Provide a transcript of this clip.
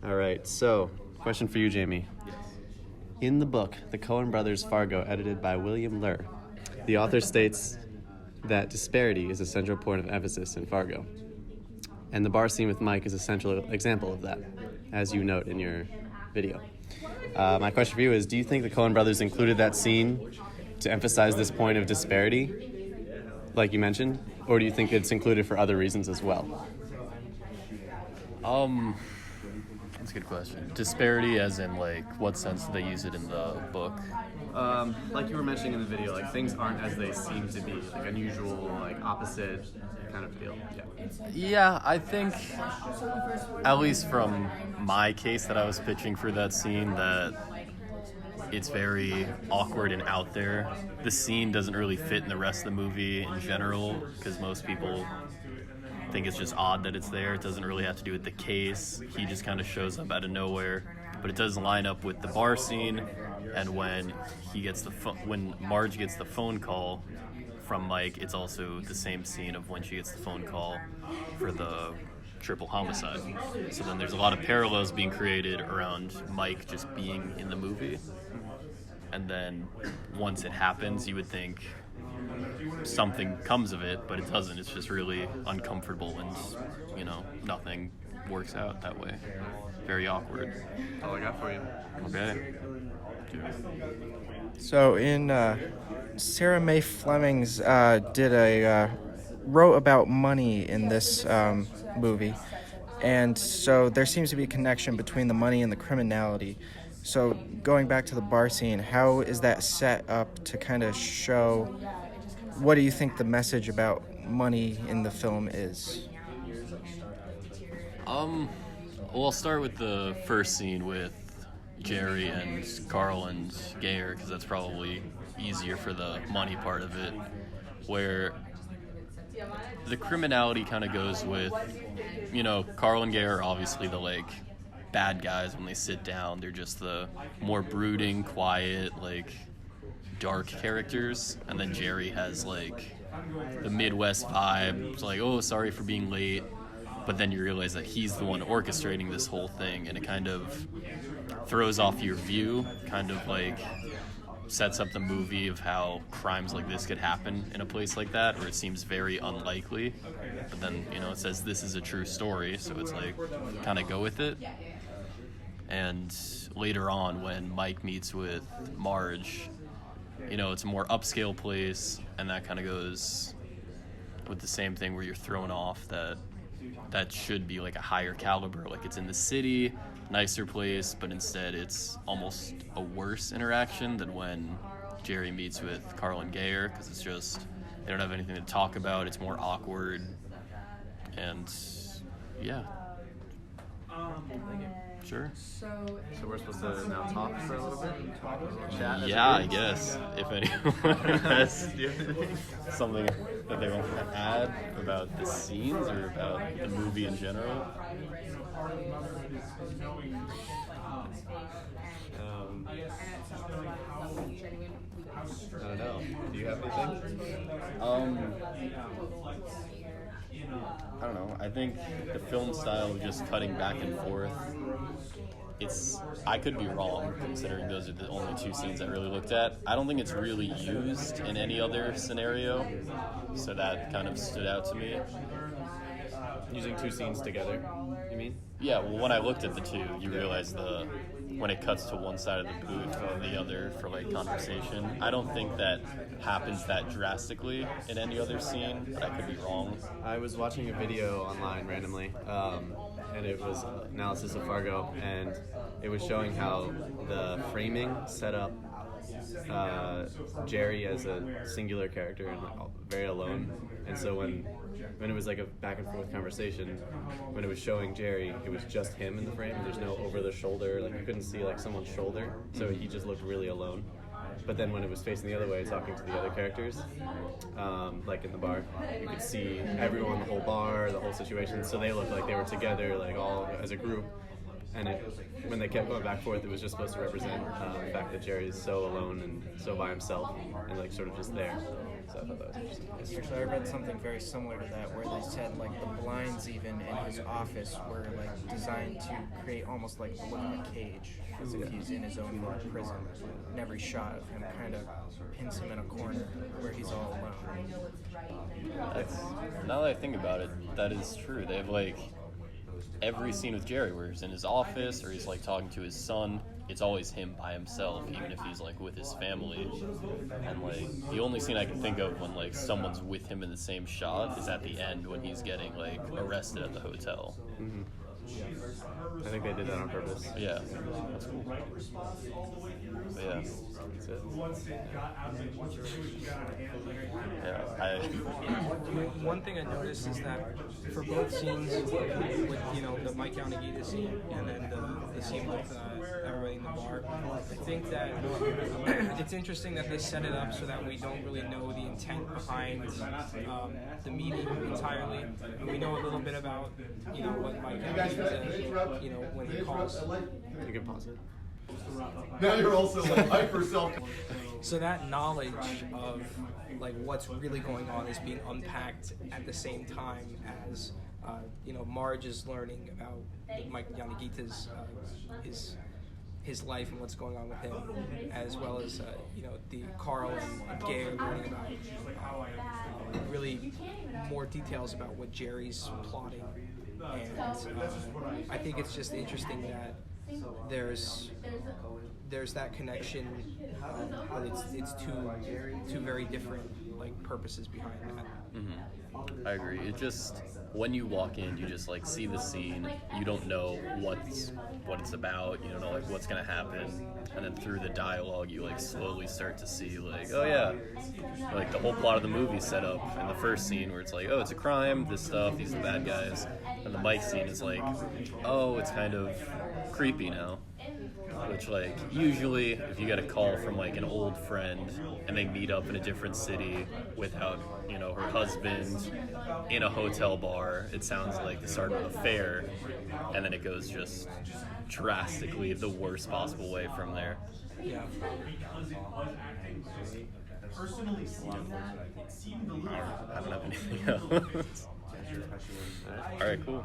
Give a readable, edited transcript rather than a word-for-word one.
All right, so question for you, Jamie. In the book, The Coen Brothers Fargo, edited by William Lur, the author states that disparity is a central point of emphasis in Fargo. And the bar scene with Mike is a central example of that, as you note in your video. My question for you is, do you think the Coen Brothers included that scene to emphasize this point of disparity, like you mentioned, or do you think it's included for other reasons as well? That's a good question. Disparity as in, like, what sense do they use it in the book? Like you were mentioning in the video, like things aren't as they seem to be, like unusual, like opposite kind of deal. Yeah, I think, at least from my case that I was pitching for that scene, that it's very awkward and out there. The scene doesn't really fit in the rest of the movie in general, because most people think it's just odd that it's there. It doesn't really have to do with the case. He just kind of shows up out of nowhere. But it does line up with the bar scene, and when when Marge gets the phone call from Mike, it's also the same scene of when she gets the phone call for the triple homicide. So then there's a lot of parallels being created around Mike just being in the movie. And then once it happens, you would think something comes of it, but it doesn't. It's just really uncomfortable and, nothing works out that way. Very awkward. That's all I got for you. Okay. So in Sarah Mae Fleming's wrote about money in this movie, and so there seems to be a connection between the money and the criminality. So going back to the bar scene, how is that set up to kind of show, what do you think the message about money in the film is? Well, I'll start with the first scene with Jerry and Carl and Gayer, because that's probably easier for the money part of it, where the criminality kind of goes with, Carl and Gayer are obviously the, bad guys when they sit down. They're just the more brooding, quiet, dark characters. And then Jerry has, the Midwest vibe. It's like, oh, sorry for being late. But then you realize that he's the one orchestrating this whole thing, and it kind of throws off your view, kind of sets up the movie of how crimes like this could happen in a place like that, where it seems very unlikely. But then, it says this is a true story, so it's kind of go with it. And later on, when Mike meets with Marge, it's a more upscale place, and that kind of goes with the same thing where you're thrown off that should be a higher caliber, it's in the city, nicer place, but instead it's almost a worse interaction than when Jerry meets with Carl and Gayer, because it's just, they don't have anything to talk about, it's more awkward, and yeah. Sure. So we're supposed to now talk for a little bit? Chat? Yeah, I guess. If anyone has something that they want to add about the scenes or about the movie in general. I don't know. Do you have anything? I don't know. I think the film style of just cutting back and forth, I could be wrong, considering those are the only two scenes I really looked at. I don't think it's really used in any other scenario, so that kind of stood out to me. Using two scenes together, you mean? Yeah, well, when I looked at the two, you realize when it cuts to one side of the booth and the other for conversation. I don't think that happens that drastically in any other scene, but I could be wrong. I was watching a video online randomly, and it was analysis of Fargo, and it was showing how the framing set up Jerry as a singular character and very alone. And so when it was a back and forth conversation, when it was showing Jerry, it was just him in the frame. There's no over the shoulder, you couldn't see someone's shoulder, so he just looked really alone. But then when it was facing the other way, talking to the other characters, in the bar, you could see everyone, the whole bar, the whole situation. So they looked like they were together, all as a group. And when they kept going back and forth, it was just supposed to represent the fact that Jerry is so alone and so by himself and sort of just there. So I thought that was interesting. Actually, I read something very similar to that, where they said like the blinds even in his office were like designed to create almost like the look of a cage, as if he's in his own little prison. And every shot of him kind of pins him in a corner where he's all alone. That's, now that I think about it, that is true. They have like every scene with Jerry where he's in his office or he's like talking to his son, it's always him by himself, even if he's like with his family. And like the only scene I can think of when like someone's with him in the same shot is at the end when he's getting like arrested at the hotel. Mm-hmm. I think they did that on purpose. Yeah, that's cool. But yeah, That's it. yeah. One thing I noticed is that for both scenes, with the Mike Yanagita scene and then the scene with everybody in the bar, I think that it's interesting that they set it up so that we don't really know the intent behind the meeting entirely. And we know a little bit about what Mike Yanagita when he calls. You can pause it. Now you're also like hyper self. So that knowledge of like what's really going on is being unpacked at the same time as Marge is learning about Mike Yanagita's his life and what's going on with him, as well as the Carl and Gay are learning about really more details about what Jerry's plotting. And I think it's just interesting that there's that connection, but it's two very different like purposes behind that. Mm-hmm. I agree. It just, when you walk in, you just like see the scene. You don't know what it's about. You don't know like what's gonna happen, and then through the dialogue, you like slowly start to see like, oh yeah, like the whole plot of the movie set up in the first scene where it's like, oh, it's a crime, this stuff, these are the bad guys, and the Mike scene is like, oh, it's kind of creepy now. Which, like, usually if you get a call from like an old friend and they meet up in a different city without her husband in a hotel bar, it sounds like the start of an affair, and then it goes just drastically the worst possible way from there. Yeah. I don't have anything else. All right, cool.